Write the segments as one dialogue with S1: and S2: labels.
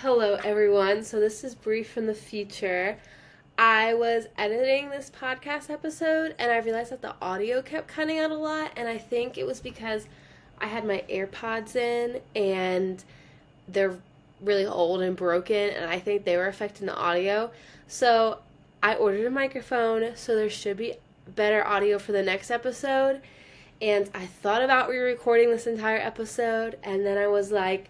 S1: Hello, everyone. So, this is Bree from the future. I was editing this podcast episode and I realized that the audio kept cutting out a lot. And I think it was because I had my AirPods in and they're really old and broken. And I think they were affecting the audio. So, I ordered a microphone. So, there should be better audio for the next episode. And I thought about re recording this entire episode. And then I was like,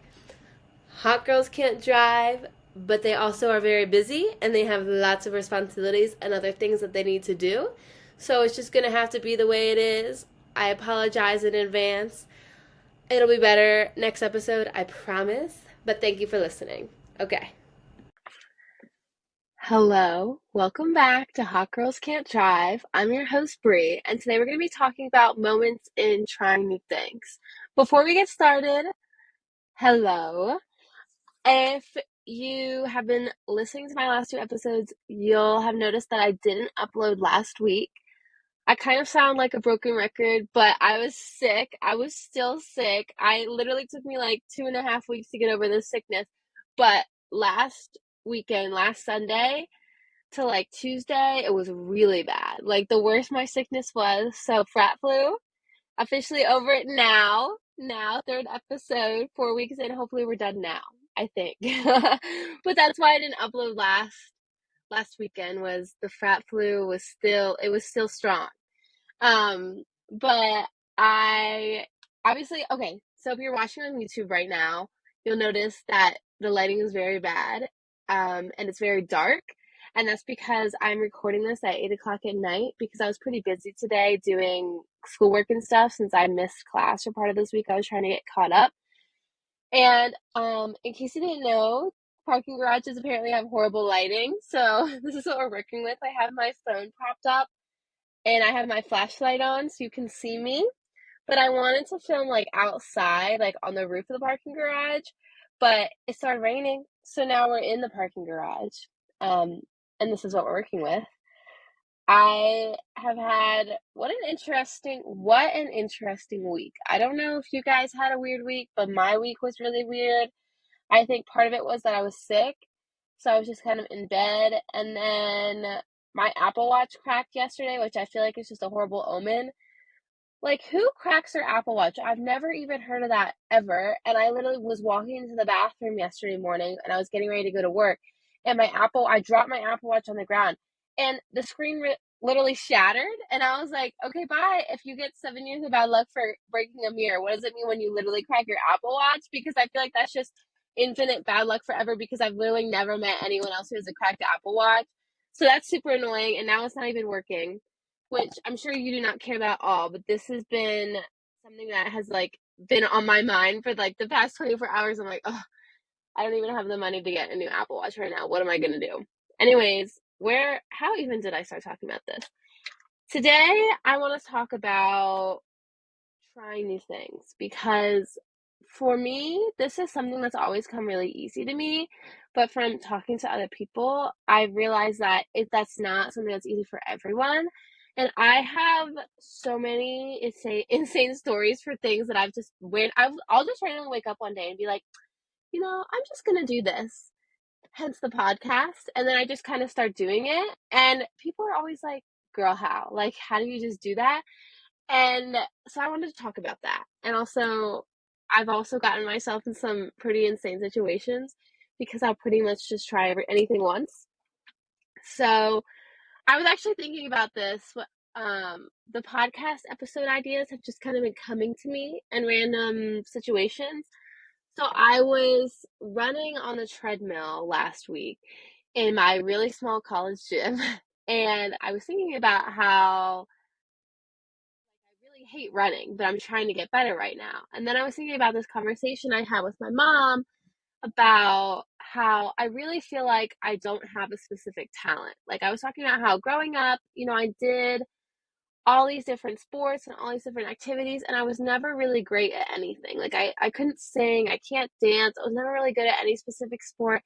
S1: hot girls can't drive, but they also are very busy and they have lots of responsibilities and other things that they need to do. So it's just going to have to be the way it is. I apologize in advance. It'll be better next episode, I promise. But thank you for listening. Okay. Hello, welcome back to Hot Girls Can't Drive. I'm your host, Bree, and today we're going to be talking about moments in trying new things. Before we get started, hello. If you have been listening to my last two episodes, you'll have noticed that I didn't upload last week. I kind of sound like a broken record, but I was sick. I was still sick. I literally took me like 2.5 weeks to get over this sickness. But last weekend, last Sunday to like Tuesday, it was really bad. Like the worse my sickness was. So frat flu, officially over it now. Now, third episode, 4 weeks in. Hopefully, we're done now. I think, but that's why I didn't upload last weekend. Was the frat flu was still strong. But I obviously okay. So if you're watching on YouTube right now, you'll notice that the lighting is very bad, and it's very dark. And that's because I'm recording this at 8 o'clock at night because I was pretty busy today doing schoolwork and stuff since I missed class for part of this week. I was trying to get caught up. And in case you didn't know, parking garages apparently have horrible lighting. So this is what we're working with. I have my phone propped up and I have my flashlight on so you can see me. But I wanted to film like outside, like on the roof of the parking garage, but it started raining. So now we're in the parking garage. Um, and this is what we're working with. I have had what an interesting week. I don't know if you guys had a weird week, but my week was really weird. I think part of it was that I was sick, so I was just kind of in bed, and then my Apple Watch cracked yesterday, which I feel like is just a horrible omen. Like, who cracks their Apple Watch? I've never even heard of that ever. And I literally was walking into the bathroom yesterday morning and I was getting ready to go to work. And I dropped my Apple Watch on the ground and the screen literally shattered. And I was like, okay, bye. If you get 7 years of bad luck for breaking a mirror, what does it mean when you literally crack your Apple Watch? Because I feel like that's just infinite bad luck forever because I've literally never met anyone else who has a cracked Apple Watch. So that's super annoying. And now it's not even working, which I'm sure you do not care about at all, but this has been something that has like been on my mind for like the past 24 hours. I'm like, oh, I don't even have the money to get a new Apple Watch right now. What am I gonna do? Anyways, how even did I start talking about this? Today, I want to talk about trying new things because for me, this is something that's always come really easy to me. But from talking to other people, I realized that that's not something that's easy for everyone. And I have so many insane stories for things that I'll just randomly wake up one day and be like, I'm just gonna do this. Hence the podcast. And then I just kind of start doing it. And people are always like, girl, how? Like, how do you just do that? And so I wanted to talk about that. And also, I've also gotten myself in some pretty insane situations because I'll pretty much just try anything once. So I was actually thinking about this. The podcast episode ideas have just kind of been coming to me in random situations. So I was running on the treadmill last week in my really small college gym, and I was thinking about how I really hate running, but I'm trying to get better right now. And then I was thinking about this conversation I had with my mom about how I really feel like I don't have a specific talent. Like I was talking about how growing up, I did all these different sports and all these different activities, and I was never really great at anything. Like I couldn't sing, I can't dance, I was never really good at any specific sport.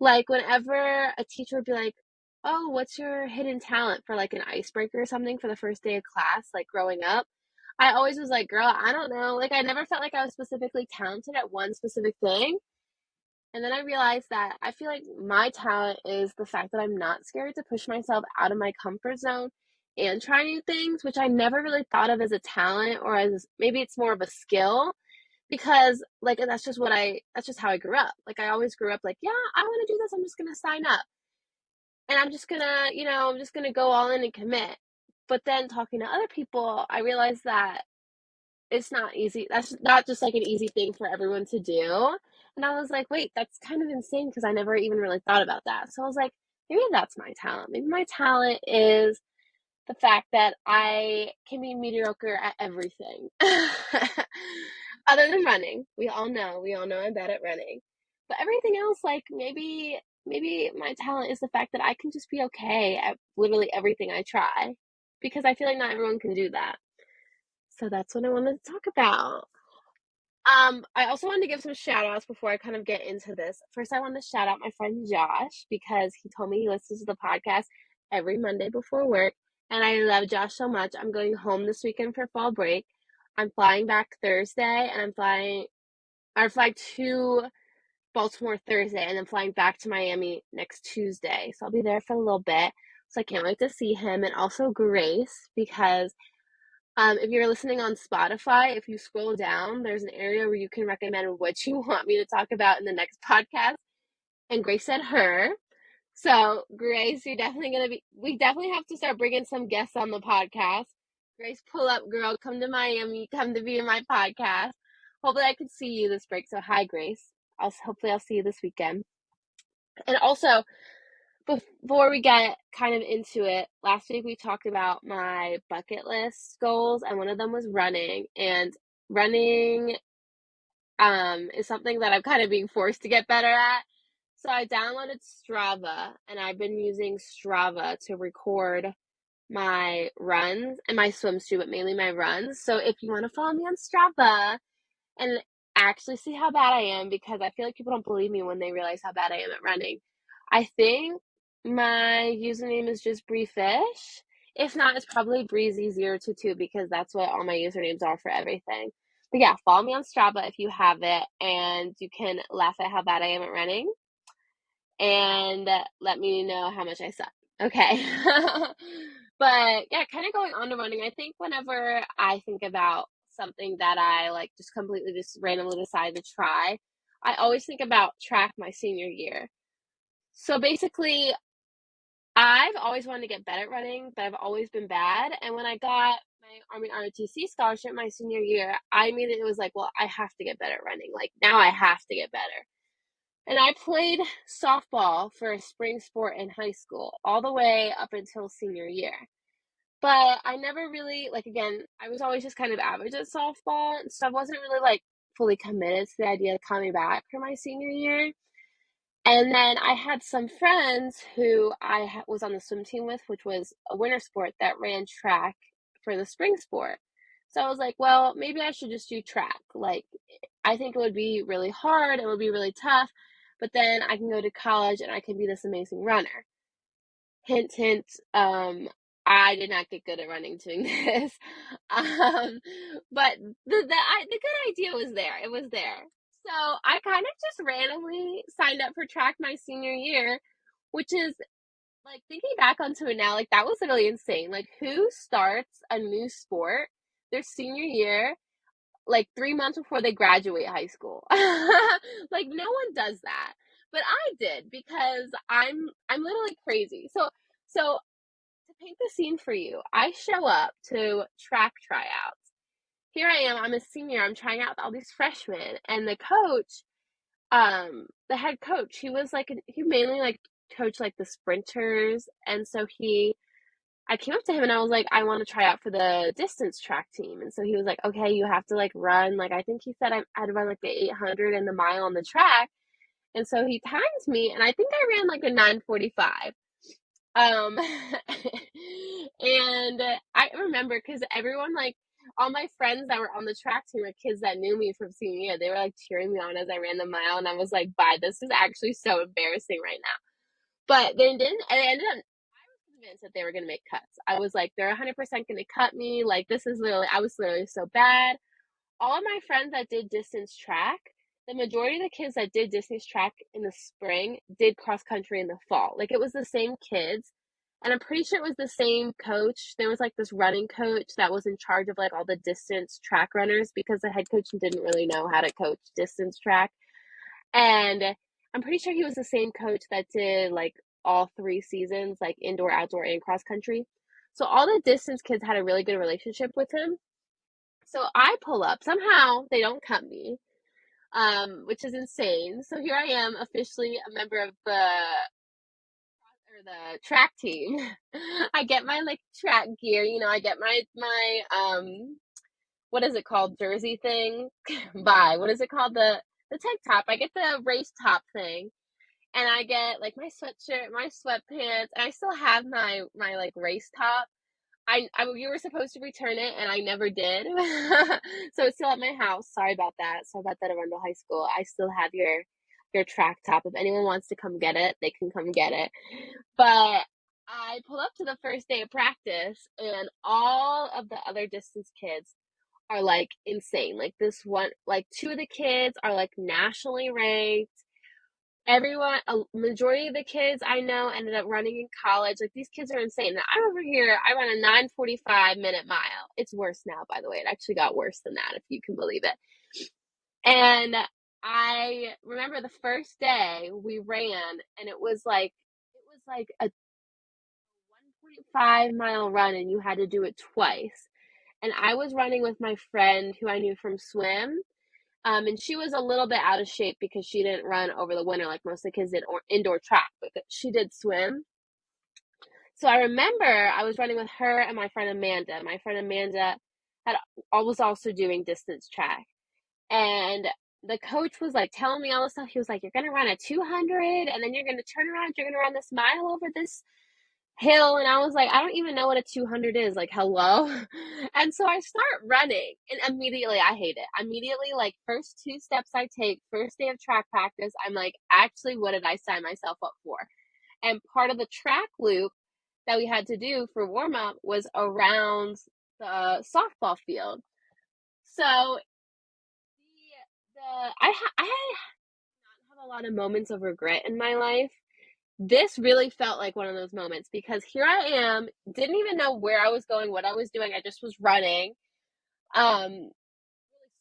S1: Like whenever a teacher would be like, oh, what's your hidden talent for like an icebreaker or something for the first day of class, like growing up, I always was like, girl, I don't know. Like I never felt like I was specifically talented at one specific thing. And then I realized that I feel like my talent is the fact that I'm not scared to push myself out of my comfort zone and try new things, which I never really thought of as a talent, or as maybe it's more of a skill, because like that's just how I grew up. Like I always grew up like, yeah, I want to do this. I'm just going to sign up and I'm just going to, I'm just going to go all in and commit. But then talking to other people, I realized that it's not easy. That's not just like an easy thing for everyone to do. And I was like, wait, that's kind of insane because I never even really thought about that. So I was like, maybe that's my talent. Maybe my talent is the fact that I can be mediocre at everything. Other than running. We all know I'm bad at running. But everything else, like maybe my talent is the fact that I can just be okay at literally everything I try. Because I feel like not everyone can do that. So that's what I wanted to talk about. I also wanted to give some shout outs before I kind of get into this. First, I wanted to shout out my friend Josh because he told me he listens to the podcast every Monday before work. And I love Josh so much. I'm going home this weekend for fall break. I'm flying back Thursday and I fly to Baltimore Thursday and then flying back to Miami next Tuesday. So I'll be there for a little bit. So I can't wait to see him and also Grace because if you're listening on Spotify, if you scroll down, there's an area where you can recommend what you want me to talk about in the next podcast. And Grace said her. So, Grace, we definitely have to start bringing some guests on the podcast. Grace, pull up, girl. Come to Miami. Come to be in my podcast. Hopefully, I can see you this break. So, hi, Grace. Hopefully, I'll see you this weekend. And also, before we get kind of into it, last week we talked about my bucket list goals, and one of them was running. And running is something that I'm kind of being forced to get better at. So I downloaded Strava, and I've been using Strava to record my runs and my swims too, but mainly my runs. So if you want to follow me on Strava and actually see how bad I am, because I feel like people don't believe me when they realize how bad I am at running. I think my username is just Bree Fish. If not, it's probably Breezy022 because that's what all my usernames are for everything. But yeah, follow me on Strava if you have it, and you can laugh at how bad I am at running and let me know how much I suck. Okay. But yeah, kind of going on to running, I think whenever I think about something that I like just completely just randomly decide to try, I always think about track my senior year. So basically, I've always wanted to get better at running, but I've always been bad. And when I got my Army ROTC scholarship my senior year, I immediately was like, well, I have to get better at running. Like now I have to get better. And I played softball for a spring sport in high school all the way up until senior year. But I never really, like, again, I was always just kind of average at softball. So I wasn't really, like, fully committed to the idea of coming back for my senior year. And then I had some friends who was on the swim team with, which was a winter sport that ran track for the spring sport. So I was like, well, maybe I should just do track. Like, I think it would be really hard, it would be really tough, but then I can go to college and I can be this amazing runner. Hint, hint. I did not get good at running doing this. Um, but the good idea was there. It was there. So I kind of just randomly signed up for track my senior year, which is like thinking back onto it now, like that was really insane. Like who starts a new sport their senior year, like 3 months before they graduate high school? Like no one does that. But I did because I'm literally crazy. So to paint the scene for you, I show up to track tryouts. Here I am, I'm a senior, I'm trying out with all these freshmen, and the head coach, he mainly like coached like the sprinters, and so I came up to him and I was like, I want to try out for the distance track team. And so he was like, okay, you have to like run, like I think he said I had to run like the 800 and the mile on the track. And so he timed me, and I think I ran like a 9:45. Um, and I remember because everyone, like, all my friends that were on the track team were kids that knew me from senior year. They were like cheering me on as I ran the mile, and I was like, bye, this is actually so embarrassing right now. But they didn't, and they ended up, I was convinced that they were going to make cuts. I was like, they're 100% going to cut me. Like, I was literally so bad. All of my friends that did distance track, the majority of the kids that did distance track in the spring did cross country in the fall. Like it was the same kids. And I'm pretty sure it was the same coach. There was like this running coach that was in charge of like all the distance track runners because the head coach didn't really know how to coach distance track. And I'm pretty sure he was the same coach that did like all 3 seasons, like indoor, outdoor, and cross country. So all the distance kids had a really good relationship with him. So I pull up. Somehow they don't cut me, which is insane. So here I am, officially a member of the track team. I get my like track gear, I get my what is it called? Jersey thing. What is it called? The tank top. I get the race top thing. And I get like my sweatshirt, my sweatpants, and I still have my like race top. We were supposed to return it and I never did. So it's still at my house. Sorry about that. Sorry about that, Arundel High School. I still have your track top. If anyone wants to come get it, they can come get it. But I pull up to the first day of practice and all of the other distance kids are like insane. Like this one, like two of the kids are like nationally ranked. Everyone, a majority of the kids I know ended up running in college. Like these kids are insane. Now, I'm over here. I run a 9:45 minute mile. It's worse now, by the way. It actually got worse than that, if you can believe it. And I remember the first day we ran, and it was like a 1.5 mile run, and you had to do it twice. And I was running with my friend who I knew from swim. And she was a little bit out of shape because she didn't run over the winter like most of the kids did, or indoor track, but she did swim. So I remember I was running with her and my friend Amanda. My friend Amanda was also doing distance track. And the coach was like telling me all this stuff. He was like, "You're gonna run a 200, and then you're gonna turn around, you're gonna run this mile over this hill." And I was like, I don't even know what a 200 is. Like, hello. And so I start running, and immediately I hate it. Immediately, like, first 2 steps I take, first day of track practice, I'm like, actually, what did I sign myself up for? And part of the track loop that we had to do for warm up was around the softball field. So I have a lot of moments of regret in my life. This really felt like one of those moments because here I am, didn't even know where I was going, what I was doing. I just was running. Really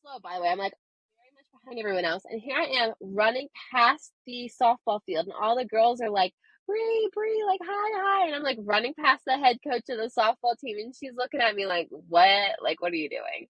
S1: slow, by the way. I'm like very much behind everyone else. And here I am running past the softball field, and all the girls are like, Bree, like, hi. And I'm like running past the head coach of the softball team, and she's looking at me like, what? Like, what are you doing?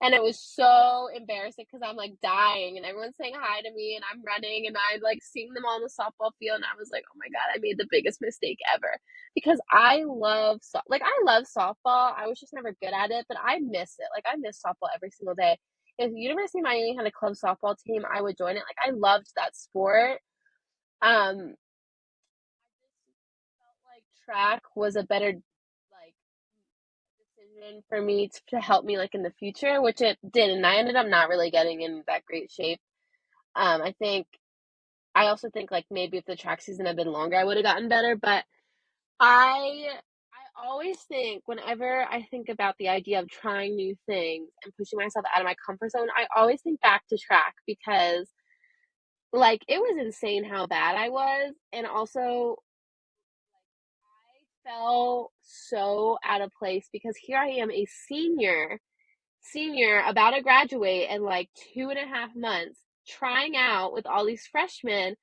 S1: And it was so embarrassing because I'm like dying and everyone's saying hi to me and I'm running and I'm like seeing them all in the softball field. And I was like, oh my God, I made the biggest mistake ever because I love softball. I was just never good at it, but I miss it. Like I miss softball every single day. If University of Miami had a club softball team, I would join it. Like I loved that sport. Felt like track was a better like decision for me to help me like in the future, which it did, and I ended up not really getting in that great shape. I think I also think like maybe if the track season had been longer, I would have gotten better. But I always think whenever I think about the idea of trying new things and pushing myself out of my comfort zone, I always think back to track because like it was insane how bad I was, and also I felt so out of place because here I am, a senior about to graduate in like 2.5 months, trying out with all these freshmen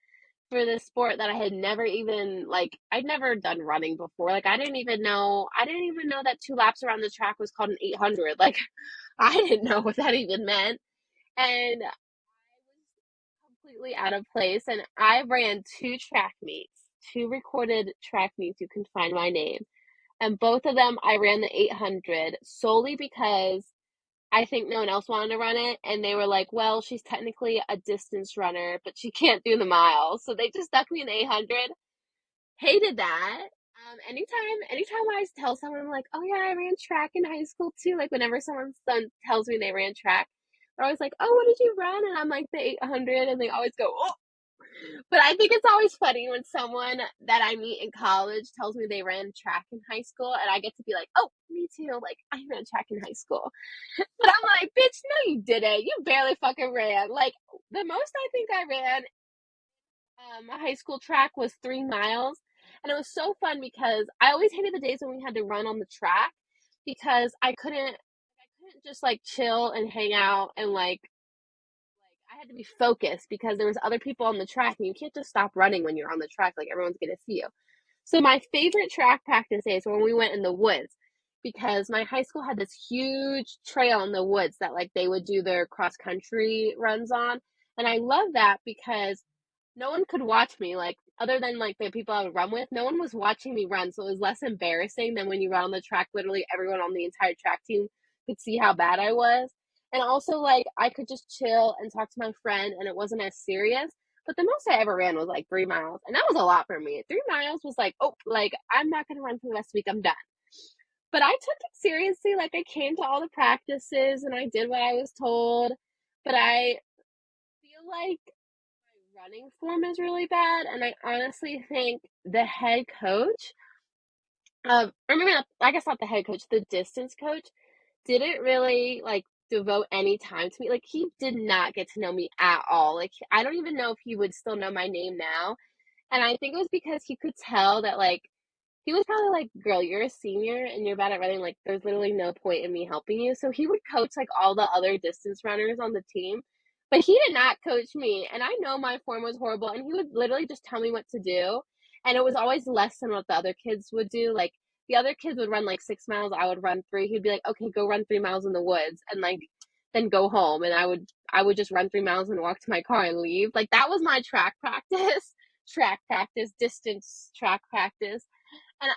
S1: for this sport that I had never even like I'd never done running before. Like I didn't even know that 2 laps around the track was called an 800. Like I didn't know what that even meant. And I was completely out of place, and I ran 2 track meets, 2 recorded track meets. You can find my name. And both of them I ran the 800 solely because I think no one else wanted to run it, and they were like, "Well, she's technically a distance runner, but she can't do the miles." So they just stuck me in the 800. Hated that. Anytime I tell someone, I'm like, "Oh yeah, I ran track in high school too." Like whenever someone's son tells me they ran track, they're always like, "Oh, what did you run?" And I'm like, "The 800," and they always go, "Oh." But I think it's always funny when someone that I meet in college tells me they ran track in high school, and I get to be like, oh, me too. Like, I ran track in high school. But I'm like, bitch, no, you didn't. You barely fucking ran. Like, the most I think I ran high school track was 3 miles. And it was so fun because I always hated the days when we had to run on the track because I couldn't just like chill and hang out and I had to be focused because there was other people on the track and you can't just stop running when you're on the track, like everyone's gonna see you. So my favorite track practice days were when we went in the woods because my high school had this huge trail in the woods that like they would do their cross country runs on. And I love that because no one could watch me, like other than like the people I would run with, no one was watching me run. So it was less embarrassing than when you run on the track, literally everyone on the entire track team could see how bad I was. And also like I could just chill and talk to my friend and it wasn't as serious. But the most I ever ran was like 3 miles. And that was a lot for me. 3 miles was like, oh, like I'm not gonna run for the rest of the week, I'm done. But I took it seriously. Like I came to all the practices and I did what I was told. But I feel like my running form is really bad, and I honestly think the head coach, or maybe not, I guess not the head coach, the distance coach, didn't really like devote any time to me. Like he did not get to know me at all. Like I don't even know if he would still know my name now. And I think it was because he could tell that like he was probably like, girl, you're a senior and you're bad at running. Like, there's literally no point in me helping you. So he would coach like all the other distance runners on the team, but he did not coach me. And I know my form was horrible. And he would literally just tell me what to do. And it was always less than what the other kids would do. Like, the other kids would run like 6 miles. I would run three. He'd be like, okay, go run 3 miles in the woods and like, then go home. And I would just run 3 miles and walk to my car and leave. Like, that was my track practice, track practice, distance track practice. And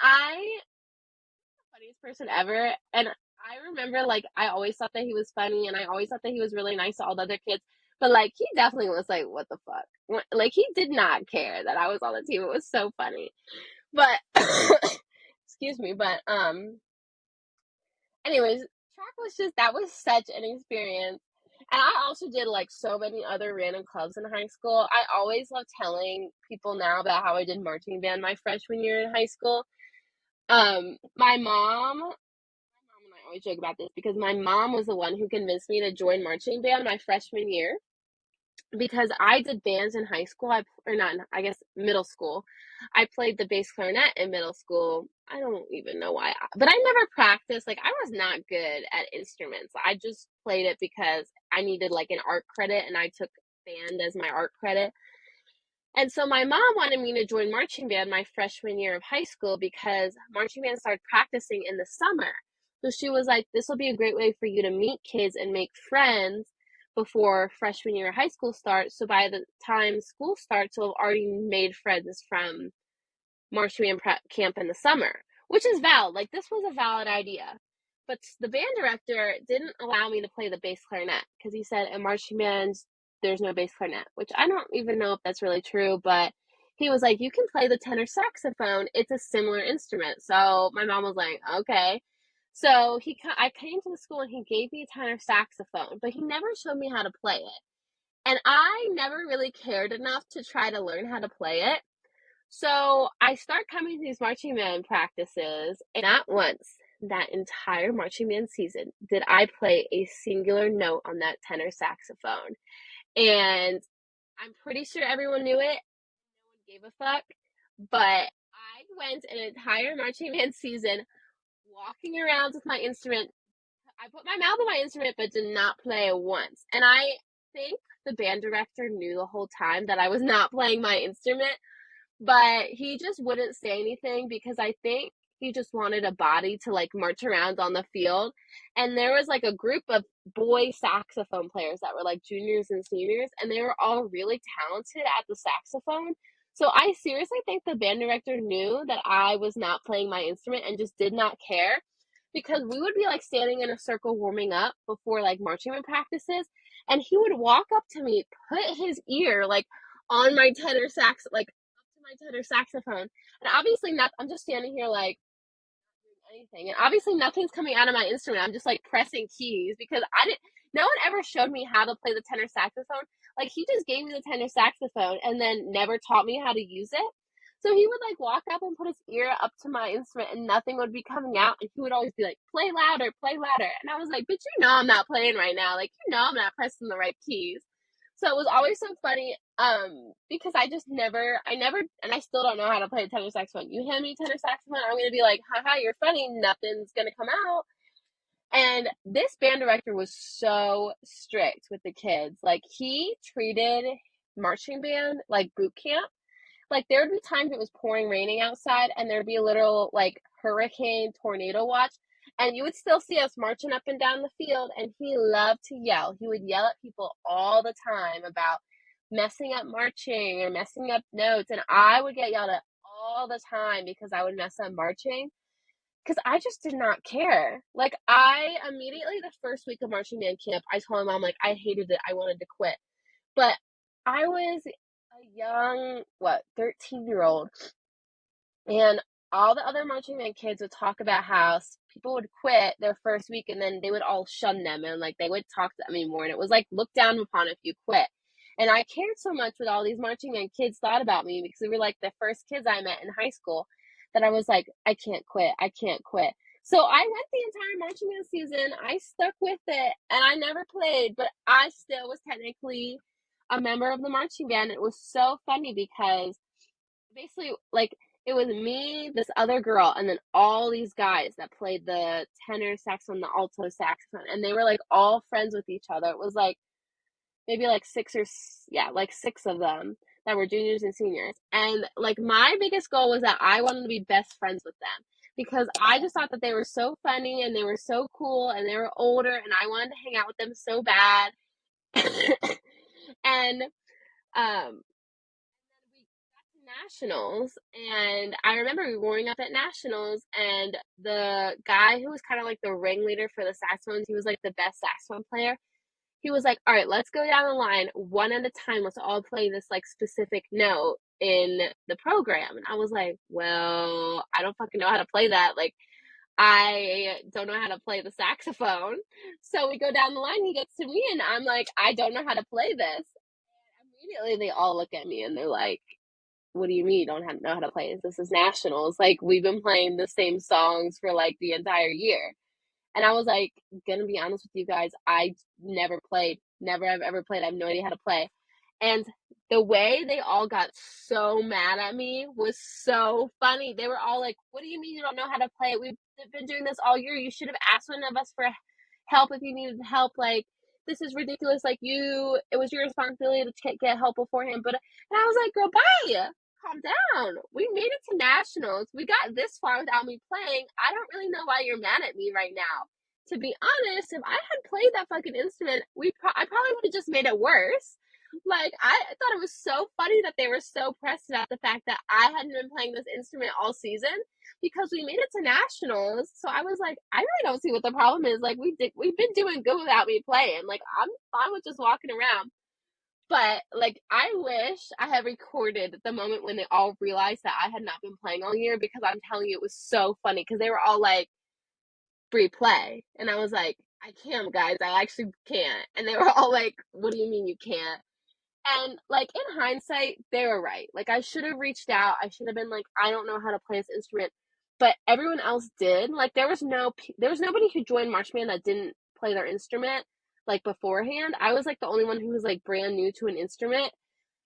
S1: funniest person ever. And I remember like I always thought that he was funny and I always thought that he was really nice to all the other kids. But like he definitely was like, what the fuck? Like he did not care that I was on the team. It was so funny. But excuse me, but anyways, track was just that was such an experience. And I also did like so many other random clubs in high school. I always love telling people now about how I did marching band my freshman year in high school. My mom and I always joke about this because my mom was the one who convinced me to join marching band my freshman year because I did bands in high school. Or not, I guess middle school. I played the bass clarinet in middle school. I don't even know why, but I never practiced. Like I was not good at instruments. I just played it because I needed like an art credit, and I took band as my art credit. And so my mom wanted me to join marching band my freshman year of high school because marching band started practicing in the summer. So she was like, this will be a great way for you to meet kids and make friends before freshman year of high school starts. So by the time school starts, you'll have already made friends from marching band camp in the summer, which is valid. Like this was a valid idea. But the band director didn't allow me to play the bass clarinet because he said in marching bands there's no bass clarinet, which I don't even know if that's really true, but he was like, you can play the tenor saxophone. It's a similar instrument. So my mom was like, okay. So I came to the school and he gave me a tenor saxophone, but he never showed me how to play it. And I never really cared enough to try to learn how to play it. So I start coming to these marching band practices, and not once that entire marching band season did I play a singular note on that tenor saxophone. And I'm pretty sure everyone knew it. No one gave a fuck. But I went an entire marching band season walking around with my instrument. I put my mouth on my instrument, but did not play it once. And I think the band director knew the whole time that I was not playing my instrument, but he just wouldn't say anything because I think he just wanted a body to like march around on the field. And there was like a group of boy saxophone players that were like juniors and seniors, and they were all really talented at the saxophone. So I seriously think the band director knew that I was not playing my instrument and just did not care because we would be like standing in a circle warming up before like marching band practices, and he would walk up to me, put his ear like on my tenor sax, like my tenor saxophone. And obviously not I'm just standing here like anything. And obviously nothing's coming out of my instrument. I'm just like pressing keys because I didn't no one ever showed me how to play the tenor saxophone. Like, he just gave me the tenor saxophone and then never taught me how to use it. So he would like walk up and put his ear up to my instrument and nothing would be coming out. And he would always be like, play louder, play louder. And I was like, but you know I'm not playing right now. Like, you know I'm not pressing the right keys. So it was always so funny, because I never, and I still don't know how to play a tenor saxophone. You hand me tenor saxophone, I'm gonna be like, haha, you're funny, nothing's gonna come out. And this band director was so strict with the kids. Like, he treated marching band like boot camp. Like, there would be times it was pouring raining outside and there'd be a little like hurricane tornado watch, and you would still see us marching up and down the field, and he loved to yell. He would yell at people all the time about messing up marching or messing up notes, and I would get yelled at all the time because I would mess up marching, because I just did not care. Like, I immediately, the first week of marching band camp, I told my mom, like, I hated it, I wanted to quit. But I was a young, 13-year-old, and all the other marching band kids would talk about how people would quit their first week and then they would all shun them and like they would talk to them anymore. And it was like looked down upon if you quit. And I cared so much what all these marching band kids thought about me, because they were like the first kids I met in high school, that I was like, I can't quit. I can't quit. So I went the entire marching band season. I stuck with it and I never played, but I still was technically a member of the marching band. It was so funny because basically, like, it was me, this other girl, and then all these guys that played the tenor saxophone, the alto saxophone, and they were like all friends with each other. It was like maybe like like six of them that were juniors and seniors. And like my biggest goal was that I wanted to be best friends with them, because I just thought that they were so funny and they were so cool and they were older and I wanted to hang out with them so bad. And we got to nationals, and I remember we were warming up at nationals, and the guy who was kind of like the ringleader for the saxophones, he was like the best saxophone player. He was like, all right, let's go down the line one at a time. Let's all play this like specific note in the program. And I was like, well, I don't fucking know how to play that. Like, I don't know how to play the saxophone. So we go down the line, he gets to me, and I'm like, I don't know how to play this. And immediately they all look at me and they're like, what do you mean you don't know how to play this? This is nationals. Like, we've been playing the same songs for like the entire year. And I was like, gonna be honest with you guys, I never played. Never have ever played. I have no idea how to play. And the way they all got so mad at me was so funny. They were all like, what do you mean you don't know how to play? We've been doing this all year. You should have asked one of us for help if you needed help. Like, this is ridiculous. Like, it was your responsibility to get help beforehand. But, and I was like, girl, bye. Calm down. We made it to nationals. We got this far without me playing. I don't really know why you're mad at me right now. To be honest, if I had played that fucking instrument, I probably would have just made it worse. Like, I thought it was so funny that they were so pressed about the fact that I hadn't been playing this instrument all season, because we made it to nationals. So I was like, I really don't see what the problem is. Like, we've been doing good without me playing. Like, I'm fine with just walking around. But like, I wish I had recorded the moment when they all realized that I had not been playing all year, because I'm telling you, it was so funny, because they were all like, Bree, play. And I was like, I can't, guys. I actually can't. And they were all like, what do you mean you can't? And like, in hindsight, they were right. Like, I should have reached out. I should have been like, I don't know how to play this instrument. But everyone else did. Like, there was nobody who joined marching band that didn't play their instrument like beforehand. I was like the only one who was like brand new to an instrument.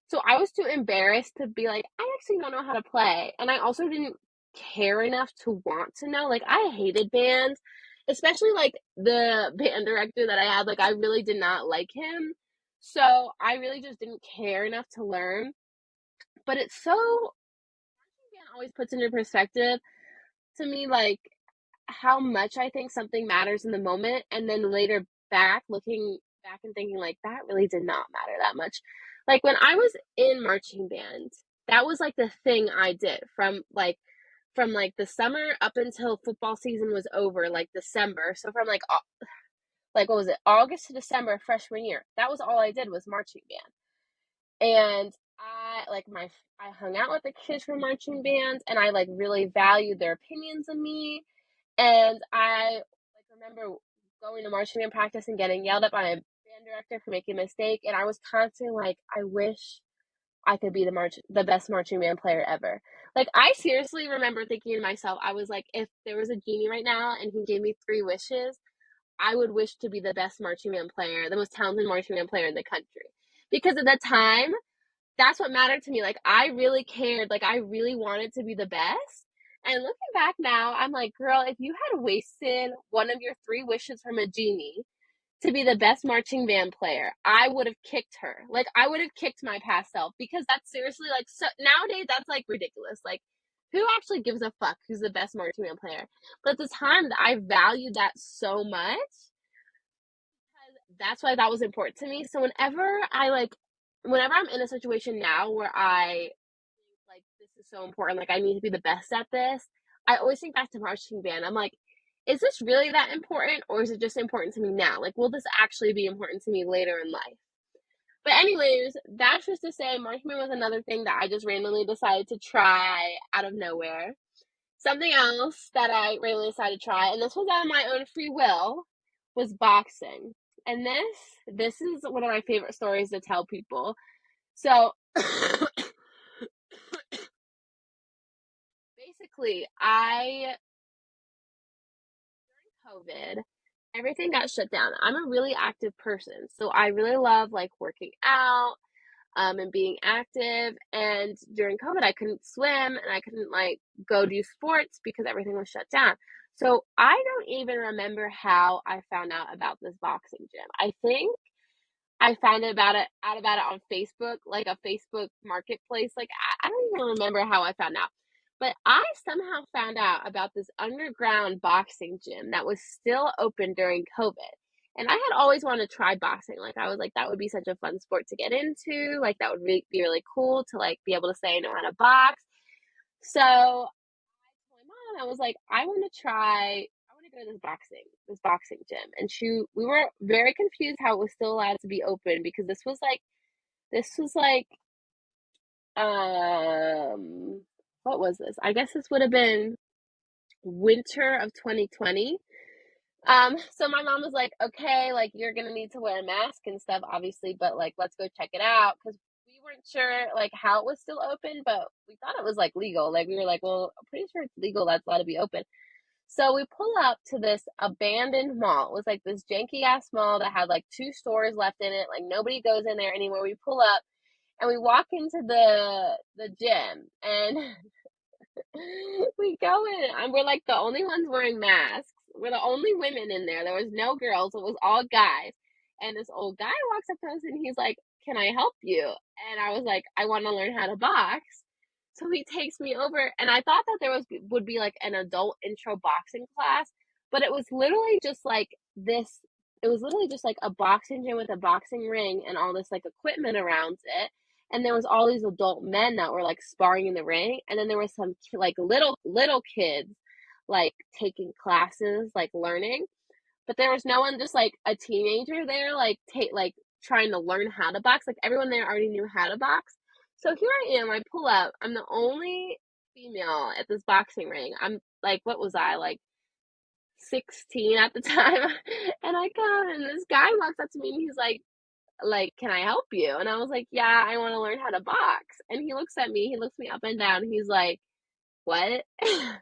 S1: So I was too embarrassed to be like, I actually don't know how to play. And I also didn't care enough to want to know. Like, I hated bands, especially like the band director that I had. Like, I really did not like him. So I really just didn't care enough to learn. But it's so, band always puts into perspective to me, like, how much I think something matters in the moment, and then later looking back and thinking like, that really did not matter that much. Like, when I was in marching band, that was like the thing I did from like the summer up until football season was over, like December. So from like what was it, August to December freshman year, that was all I did was marching band. And I hung out with the kids from marching band, and I like really valued their opinions of me. And I like remember going to marching band practice and getting yelled at by my band band director for making a mistake, and I was constantly like, I wish I could be the best marching band player ever. Like, I seriously remember thinking to myself, I was like, if there was a genie right now and he gave me 3 wishes, I would wish to be the best marching band player, the most talented marching band player in the country. Because at the time, that's what mattered to me. Like, I really cared. Like, I really wanted to be the best. And looking back now, I'm like, girl, if you had wasted one of your 3 wishes from a genie to be the best marching band player, I would have kicked her. Like, I would have kicked my past self, because that's seriously like, so nowadays that's like ridiculous. Like, who actually gives a fuck who's the best marching band player? But at the time, I valued that so much. That's why that was important to me. So whenever I'm in a situation now where I like this is so important, like I need to be the best at this, I always think back to marching band. I'm like, is this really that important, or is it just important to me now? Like, will this actually be important to me later in life? But anyways, that's just to say marching band was another thing that I just randomly decided to try out of nowhere. Something else that I randomly decided to try, and this was out of my own free will, was boxing. And this is one of my favorite stories to tell people. So basically, I during COVID, everything got shut down. I'm a really active person, so I really love like working out, and being active. And during COVID, I couldn't swim and I couldn't like go do sports because everything was shut down. So I don't even remember how I found out about this boxing gym. I think I found out about it on Facebook, like a Facebook marketplace. Like I don't even remember how I found out. But I somehow found out about this underground boxing gym that was still open during COVID. And I had always wanted to try boxing. Like I was like, that would be such a fun sport to get into. Like that would be really cool to like be able to say I know how to box. So I told my mom, I was like, I want to go to this boxing gym. And we were very confused how it was still allowed to be open, because this was like, um, what was this? I guess this would have been winter of 2020. So my mom was like, okay, like you're gonna need to wear a mask and stuff, obviously, but like let's go check it out, because we weren't sure like how it was still open, but we thought it was like legal. Like we were like, well, I'm pretty sure it's legal. That's allowed to be open. So we pull up to this abandoned mall. It was like this janky ass mall that had like 2 stores left in it. Like nobody goes in there anymore. We pull up and we walk into the gym, and we go in and we're like the only ones wearing masks. We're the only women in there. There was no girls. It was all guys. And this old guy walks up to us and he's like, "Can I help you?" And I was like, "I want to learn how to box." So he takes me over, and I thought that there would be like an adult intro boxing class, but it was literally just like this. It was literally just like a boxing gym with a boxing ring and all this like equipment around it. And there was all these adult men that were like sparring in the ring, and then there was some like little kids like taking classes, like learning. But there was no one, just like a teenager there, like trying to learn how to box. Like everyone there already knew how to box. So here I am. I pull up. I'm the only female at this boxing ring. I'm like, what was I like? 16 at the time. And I come, and this guy walks up to me and he's like, "Can I help you?" And I was like, "Yeah, I want to learn how to box." And he looks at me, he looks me up and down. He's like, "What?" And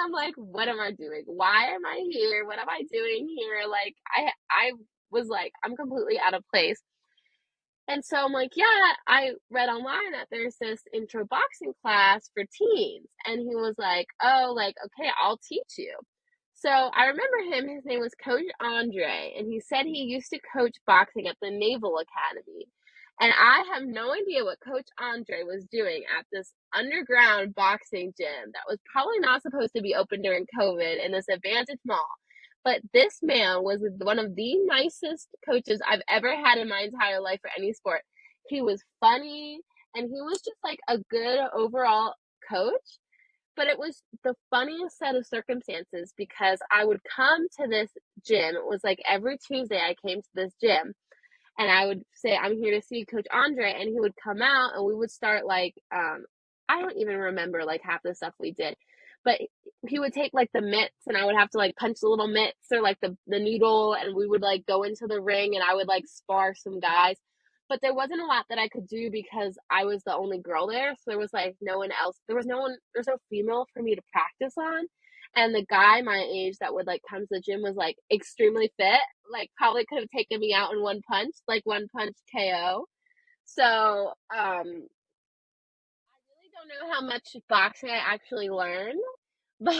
S1: I'm like, what am I doing? Why am I here? What am I doing here? Like I was like, I'm completely out of place. And so I'm like, yeah, I read online that there's this intro boxing class for teens. And he was like, oh, like, okay, I'll teach you. So I remember him, his name was Coach Andre, and he said he used to coach boxing at the Naval Academy. And I have no idea what Coach Andre was doing at this underground boxing gym that was probably not supposed to be open during COVID in this abandoned mall. But this man was one of the nicest coaches I've ever had in my entire life for any sport. He was funny, and he was just like a good overall coach. But it was the funniest set of circumstances, because I would come to this gym. It was like every Tuesday I came to this gym, and I would say, "I'm here to see Coach Andre," and he would come out, and we would start like I don't even remember like half the stuff we did. but he would take like the mitts and I would have to like punch the little mitts or like the noodle, and we would like go into the ring and I would like spar some guys. But there wasn't a lot that I could do because I was the only girl there. So there was like no one else. There's no female for me to practice on. And the guy my age that would like come to the gym was like extremely fit, like probably could have taken me out in one punch, like one punch KO. So, I really don't know how much boxing I actually learned, but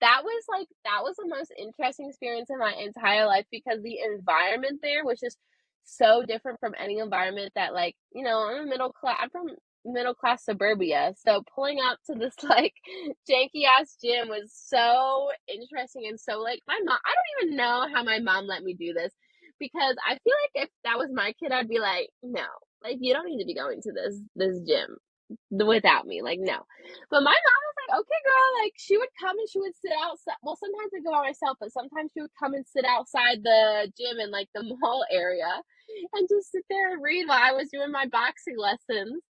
S1: that was the most interesting experience in my entire life because the environment there was just so different from any environment that like, I'm from middle class suburbia. So pulling up to this like janky ass gym was so interesting and so like my mom I don't even know how my mom let me do this because I feel like if that was my kid I'd be like, "No. Like you don't need to be going to this gym without me." Like, no. But my mom was like, okay, girl, like she would come and she would sit outside. Well, sometimes I'd go by myself, but sometimes she would come and sit outside the gym in like the mall area and just sit there and read while I was doing my boxing lessons.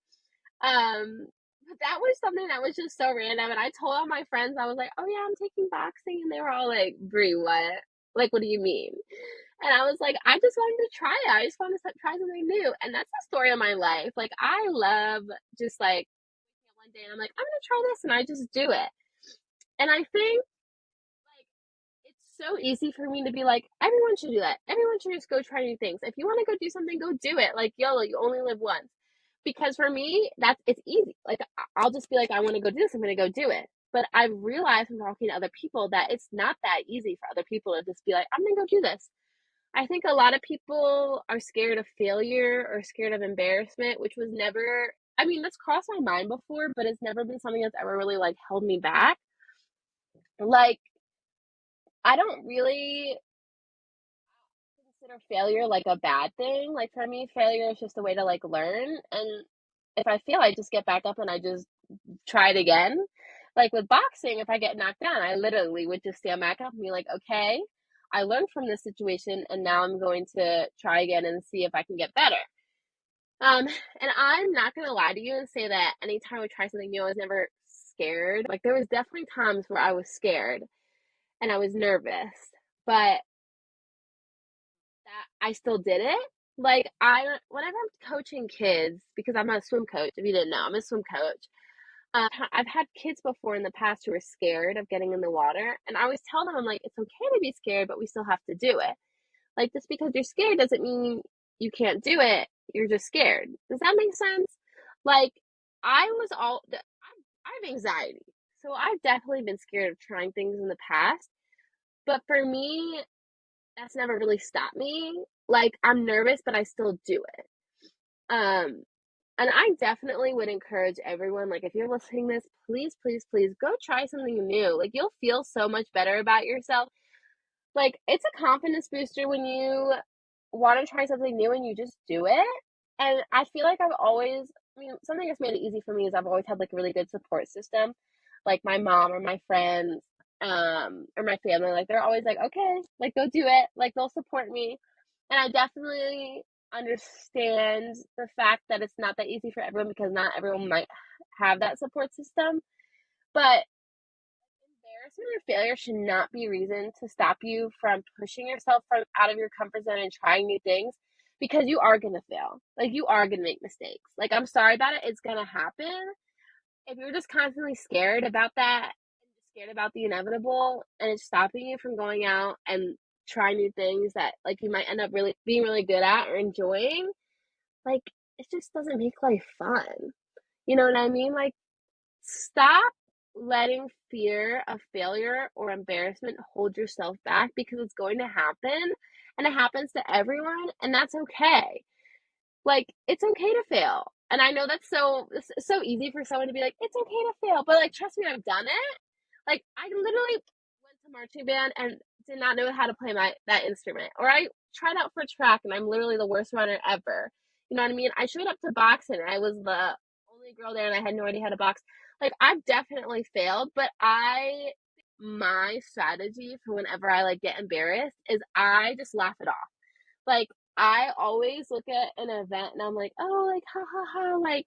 S1: But that was something that was just so random. And I told all my friends, I was like, oh yeah, I'm taking boxing. And they were all like, Bree, what? Like, what do you mean? And I was like, I just wanted to try it. I just wanted to try something new. And that's the story of my life. Like, I love just like one day and I'm like, I'm going to try this. And I just do it. And I think like it's so easy for me to be like, everyone should do that. Everyone should just go try new things. If you want to go do something, go do it. Like, YOLO, you only live once. Because for me, it's easy. Like, I'll just be like, I want to go do this. I'm going to go do it. But I've realized from talking to other people that it's not that easy for other people to just be like, I'm going to go do this. I think a lot of people are scared of failure or scared of embarrassment, which was never, I mean, that's crossed my mind before, but it's never been something that's ever really like held me back. Like, I don't really consider failure like a bad thing. Like, for me, failure is just a way to like learn. And if I fail, I just get back up and I just try it again. Like with boxing, if I get knocked down, I literally would just stand back up and be like, okay, I learned from this situation and now I'm going to try again and see if I can get better. And I'm not gonna lie to you and say that anytime I try something new, I was never scared. Like there was definitely times where I was scared and I was nervous, but that I still did it. Like whenever I'm coaching kids, because I'm a swim coach, if you didn't know, I'm a swim coach. I've had kids before in the past who are scared of getting in the water, and I always tell them, I'm like, it's okay to be scared, but we still have to do it. Like, just because you're scared doesn't mean you can't do it. You're just scared. Does that make sense? Like, I was I have anxiety, so I've definitely been scared of trying things in the past. But for me, that's never really stopped me. Like, I'm nervous, but I still do it. Um, and I definitely would encourage everyone, like, if you're listening to this, please, please, please go try something new. Like, you'll feel so much better about yourself. Like, it's a confidence booster when you want to try something new and you just do it. And I feel like I mean, something that's made it easy for me is I've always had like a really good support system. Like my mom or my friends, or my family, like they're always like, okay, like go do it. Like they'll support me. And I definitely understand the fact that it's not that easy for everyone because not everyone might have that support system. But embarrassment or failure should not be a reason to stop you from pushing yourself from out of your comfort zone and trying new things because you are going to fail. Like you are going to make mistakes. Like I'm sorry about it, it's going to happen. If you're just constantly scared about that and scared about the inevitable and it's stopping you from going out and trying new things that like you might end up really being really good at or enjoying, like it just doesn't make life fun. You know what I mean? Like stop letting fear of failure or embarrassment hold yourself back because it's going to happen and it happens to everyone and that's okay. Like it's okay to fail. And I know it's so easy for someone to be like, it's okay to fail, but like trust me, I've done it. Like I literally went to marching band and did not know how to play that instrument. Or I tried out for track and I'm literally the worst runner ever. You know what I mean? I showed up to boxing and I was the only girl there and I had no idea how to box. Like I've definitely failed, but my strategy for whenever I like get embarrassed is I just laugh it off. Like I always look at an event and I'm like, oh, like ha ha ha, like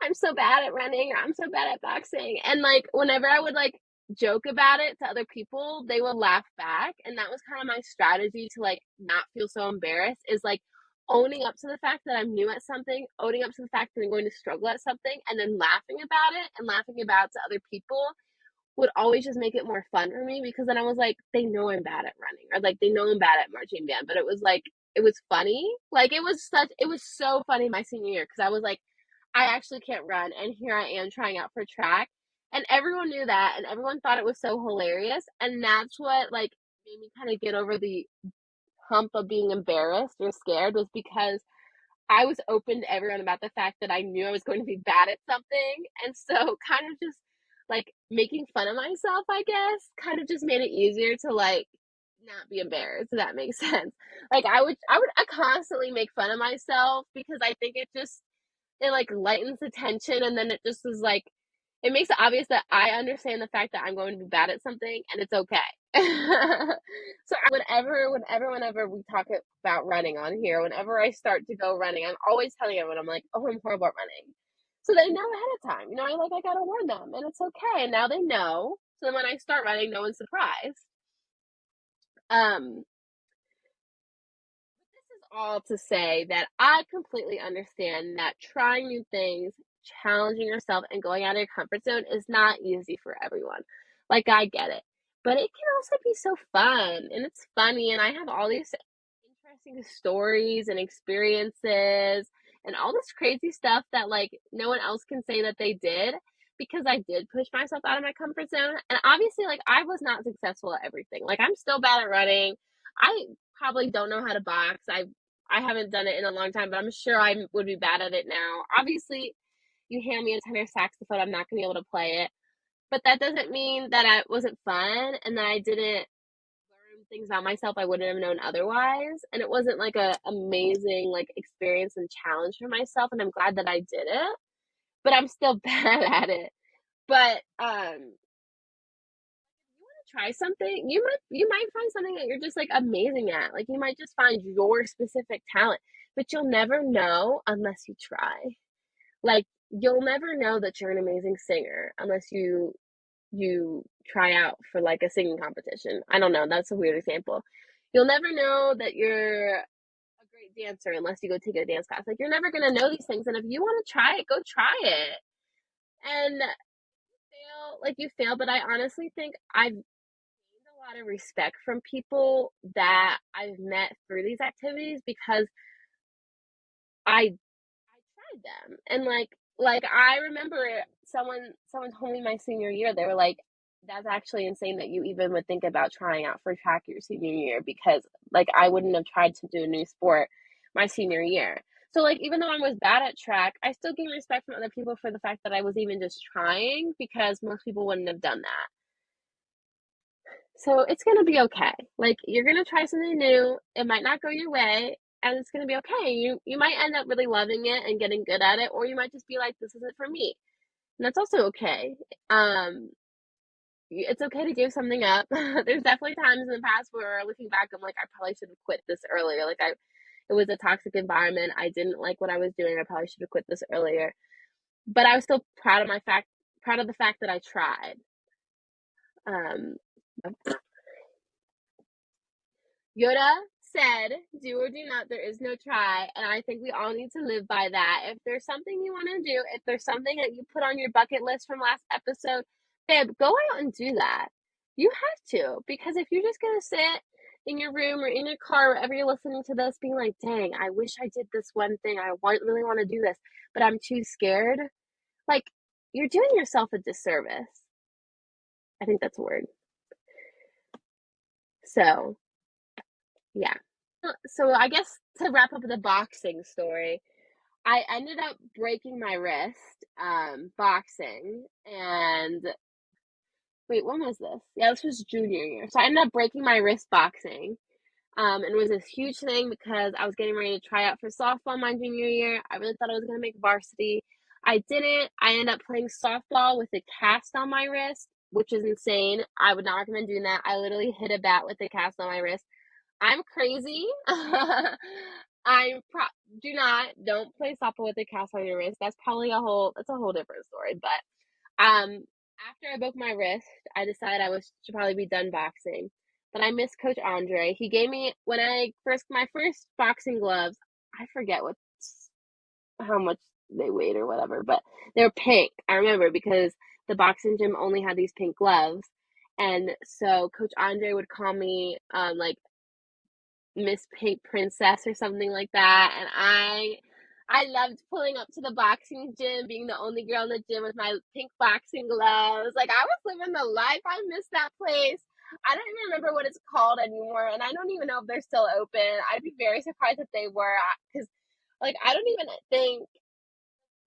S1: I'm so bad at running or I'm so bad at boxing. And like whenever I would like joke about it to other people, they will laugh back. And that was kind of my strategy to like not feel so embarrassed, is like owning up to the fact that I'm new at something, owning up to the fact that I'm going to struggle at something, and then laughing about it and laughing about it to other people would always just make it more fun for me, because then I was like, they know I'm bad at running, or like they know I'm bad at marching band, but it was like, it was funny. Like it was so funny my senior year, because I was like, I actually can't run, and here I am trying out for track, and everyone knew that, and everyone thought it was so hilarious, and that's what like made me kind of get over the hump of being embarrassed or scared, was because I was open to everyone about the fact that I knew I was going to be bad at something. And so kind of just like making fun of myself, I guess, kind of just made it easier to like not be embarrassed, if that makes sense. Like I constantly make fun of myself, because I think it like lightens the tension, and then it just is like it makes it obvious that I understand the fact that I'm going to be bad at something, and it's okay. So whenever we talk about running on here, whenever I start to go running, I'm always telling everyone, I'm like, oh, I'm horrible at running. So they know ahead of time. I gotta warn them, and it's okay. And now they know. So then when I start running, no one's surprised. Um, This is all to say that I completely understand that trying new things, challenging yourself, and going out of your comfort zone is not easy for everyone. Like, I get it. But it can also be so fun, and it's funny, and I have all these interesting stories and experiences and all this crazy stuff that like no one else can say that they did, because I did push myself out of my comfort zone. And obviously like I was not successful at everything. Like I'm still bad at running. I probably don't know how to box. I haven't done it in a long time, but I'm sure I would be bad at it now. Obviously, you hand me a tenor saxophone, I'm not going to be able to play it. But that doesn't mean that it wasn't fun and that I didn't learn things about myself I wouldn't have known otherwise. And it wasn't like a amazing like experience and challenge for myself. And I'm glad that I did it, but I'm still bad at it. But you want to try something, you might find something that you're just like amazing at. Like you might just find your specific talent, but you'll never know unless you try. Like you'll never know that you're an amazing singer unless you try out for like a singing competition. I don't know, that's a weird example. You'll never know that you're a great dancer unless you go take a dance class. Like you're never gonna know these things, and if you want to try it, go try it. And you fail, but I honestly think I've gained a lot of respect from people that I've met through these activities, because I tried them. And like I remember someone told me my senior year, they were like, that's actually insane that you even would think about trying out for track your senior year, because like I wouldn't have tried to do a new sport my senior year. So like even though I was bad at track, I still gained respect from other people for the fact that I was even just trying, because most people wouldn't have done that. So it's gonna be okay. Like you're gonna try something new. It might not go your way, and it's gonna be okay. You might end up really loving it and getting good at it, or you might just be like, this isn't for me. And that's also okay. It's okay to give something up. There's definitely times in the past where looking back, I'm like, I probably should have quit this earlier. It was a toxic environment. I didn't like what I was doing. I probably should have quit this earlier. But I was still proud of the fact that I tried. Um, Yoda said, do or do not, there is no try. And I think we all need to live by that. If there's something you want to do, if there's something that you put on your bucket list from last episode, babe, go out and do that. You have to. Because if you're just going to sit in your room or in your car, wherever you're listening to this, being like, dang, I wish I did this one thing. Really want to do this, but I'm too scared. Like, you're doing yourself a disservice. I think that's a word. So, yeah. So I guess to wrap up the boxing story, I ended up breaking my wrist boxing. And wait, when was this? Yeah, this was junior year. So I ended up breaking my wrist boxing. And it was this huge thing because I was getting ready to try out for softball my junior year. I really thought I was going to make varsity. I didn't. I ended up playing softball with a cast on my wrist, which is insane. I would not recommend doing that. I literally hit a bat with a cast on my wrist. I'm crazy. Do not, don't play softball with a cast on your wrist. That's a whole different story. But after I broke my wrist, I decided I was should probably be done boxing. But I miss Coach Andre. He gave me when I first my first boxing gloves. I forget what how much they weighed or whatever, but they're pink. I remember because the boxing gym only had these pink gloves, and so Coach Andre would call me like Miss Pink Princess or something like that. And I loved pulling up to the boxing gym, being the only girl in the gym with my pink boxing gloves. Like I was living the life. I miss that place. I don't even remember what it's called anymore, and I don't even know if they're still open. I'd be very surprised if they were, because like I don't even think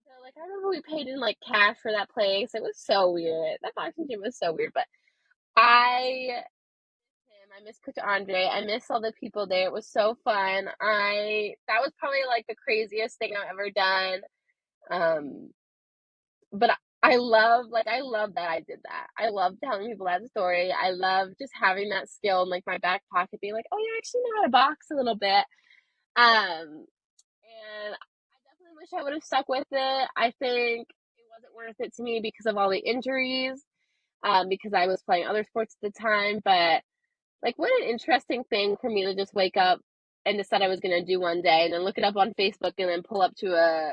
S1: so. Like I remember we paid in like cash for that place. It was so weird. That boxing gym was so weird, but I I miss Coach Andre. I miss all the people there. It was so fun. I That was probably like the craziest thing I've ever done. Um, but I love that I did that. I love telling people that story. I love just having that skill in like my back pocket, being like, oh, you actually know how to box a little bit. And I definitely wish I would have stuck with it. I think it wasn't worth it to me because of all the injuries. Because I was playing other sports at the time, but like, what an interesting thing for me to just wake up and decide I was going to do one day and then look it up on Facebook and then pull up to a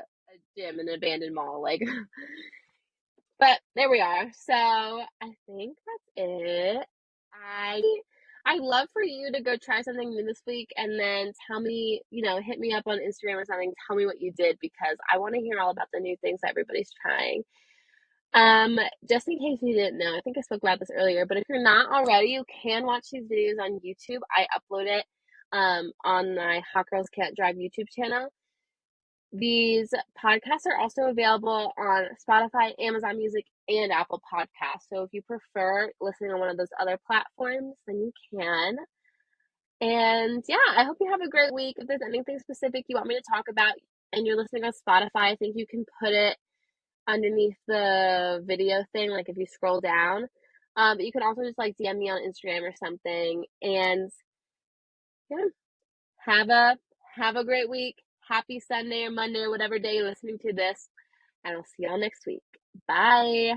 S1: gym in an abandoned mall. Like, but there we are. So I think that's it. I I love for you to go try something new this week and then tell me, hit me up on Instagram or something. Tell me what you did because I want to hear all about the new things that everybody's trying. Just in case you didn't know, I think I spoke about this earlier, but if you're not already, you can watch these videos on YouTube. I upload it on my Hot Girls Can't Drive YouTube channel. These podcasts are also available on Spotify, Amazon Music, and Apple Podcasts. So if you prefer listening on one of those other platforms, then you can. And yeah, I hope you have a great week. If there's anything specific you want me to talk about and you're listening on Spotify, I think you can put it underneath the video thing, like if you scroll down. But you can also just like DM me on Instagram or something. And yeah, have a have a great week. Happy Sunday or Monday or whatever day you're listening to this. And I'll see y'all next week. Bye.